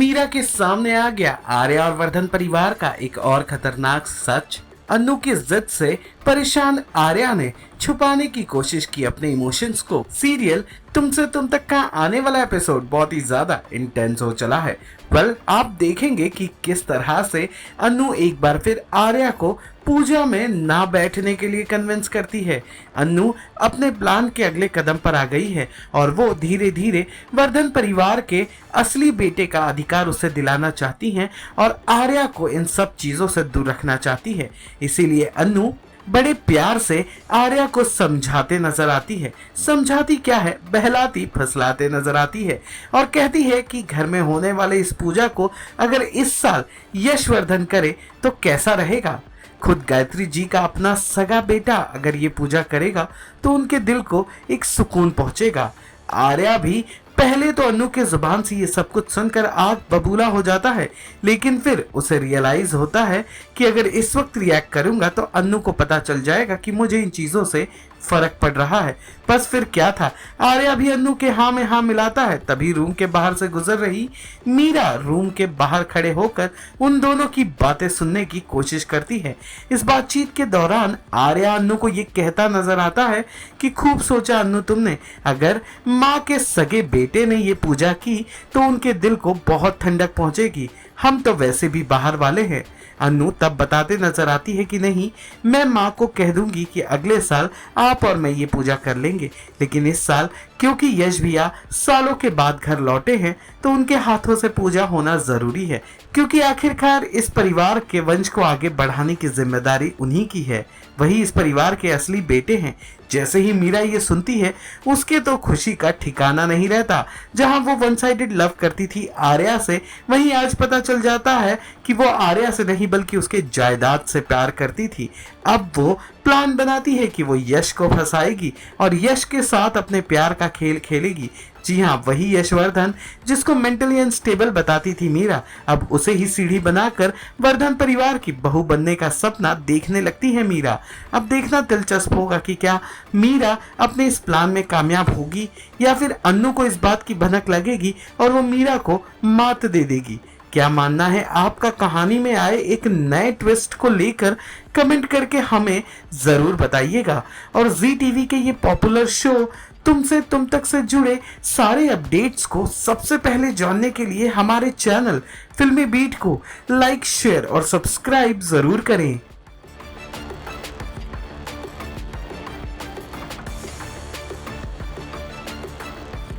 मीरा के सामने आ गया आर्या और वर्धन परिवार का एक और खतरनाक सच। अन्नू की जिद से परेशान आर्या ने छुपाने की कोशिश की अपने इमोशंस को। सीरियल तुमसे तुम तक का आने वाला एपिसोड बहुत ही ज्यादा इंटेंस हो चला है। आप देखेंगे कि किस तरह से अन्नू एक बार फिर आर्या को पूजा में ना बैठने के लिए कन्विंस करती है। अन्नू अपने प्लान के अगले कदम पर आ गई है और वो धीरे धीरे वर्धन परिवार के असली बेटे का अधिकार उसे दिलाना चाहती हैं और आर्या को इन सब चीजों से दूर रखना चाहती है। इसीलिए अन्नू बड़े प्यार से आर्या को समझाते नजर आती है। समझाती क्या है, बहलाती फसलाते नजर आती है और कहती है कि घर में होने वाले इस पूजा को अगर इस साल यशवर्धन करे तो कैसा रहेगा। खुद गायत्री जी का अपना सगा बेटा अगर ये पूजा करेगा तो उनके दिल को एक सुकून पहुंचेगा। आर्या भी पहले तो अन्नू के जुबान से ये सब कुछ सुनकर आग बबूला हो जाता है, लेकिन फिर उसे रियलाइज होता है कि अगर इस वक्त रिएक्ट करूंगा तो अन्नू को पता चल जाएगा कि मुझे इन चीजों से फर्क पड़ रहा है। बस फिर क्या था, आर्या भी अन्नू के हाँ में हाँ मिलाता है। तभी रूम के बाहर से गुजर रही मीरा रूम के बाहर खड़े होकर उन दोनों की बातें सुनने की कोशिश करती है। इस बातचीत के दौरान आर्या अन्नू को ये कहता नजर आता है कि खूब सोचा अन्नू तुमने, अगर माँ के सगे बेटे ने ये पूजा की तो उनके दिल को बहुत ठंडक पहुंचेगी। हम तो वैसे भी बाहर वाले हैं। अन्नू तब बताते नजर आती है कि नहीं, मैं माँ को कह दूंगी कि अगले साल आप और मैं ये पूजा कर लेंगे, लेकिन इस साल क्योंकि यश भैया सालों के बाद घर लौटे हैं तो उनके हाथों से पूजा होना जरूरी है, क्योंकि आखिरकार इस परिवार के वंश को आगे बढ़ाने की जिम्मेदारी उन्हीं की है। वही इस परिवार के असली बेटे हैं। जैसे ही मीरा ये सुनती है उसके तो खुशी का ठिकाना नहीं रहता। जहां वो वन साइडेड लव करती थी आर्या से, वहीं आज पता चल जाता है कि वो आर्या से नहीं बल्कि उसके जायदाद से प्यार करती थी। अब वो प्लान बनाती है कि वो यश को फंसाएगी और यश के साथ अपने प्यार का खेल खेलेगी। जी हाँ, वही यशवर्धन जिसको मेंटली अनस्टेबल बताती थी मीरा, अब उसे ही सीढ़ी बनाकर वर्धन परिवार की बहू बनने का सपना देखने लगती है मीरा। अब देखना दिलचस्प होगा कि क्या मीरा अपने इस प्लान में कामयाब होगी या फिर अन्नू को इस बात की भनक लगेगी और वो मीरा को मात दे देगी। क्या मानना है आपका कहानी में आए एक नए ट्विस्ट को लेकर, कमेंट करके हमें जरूर बताइएगा। और जी टीवी के ये पॉपुलर शो तुमसे तुम तक से जुड़े सारे अपडेट्स को सबसे पहले जानने के लिए हमारे चैनल फिल्मी बीट को लाइक, शेयर और सब्सक्राइब जरूर करें।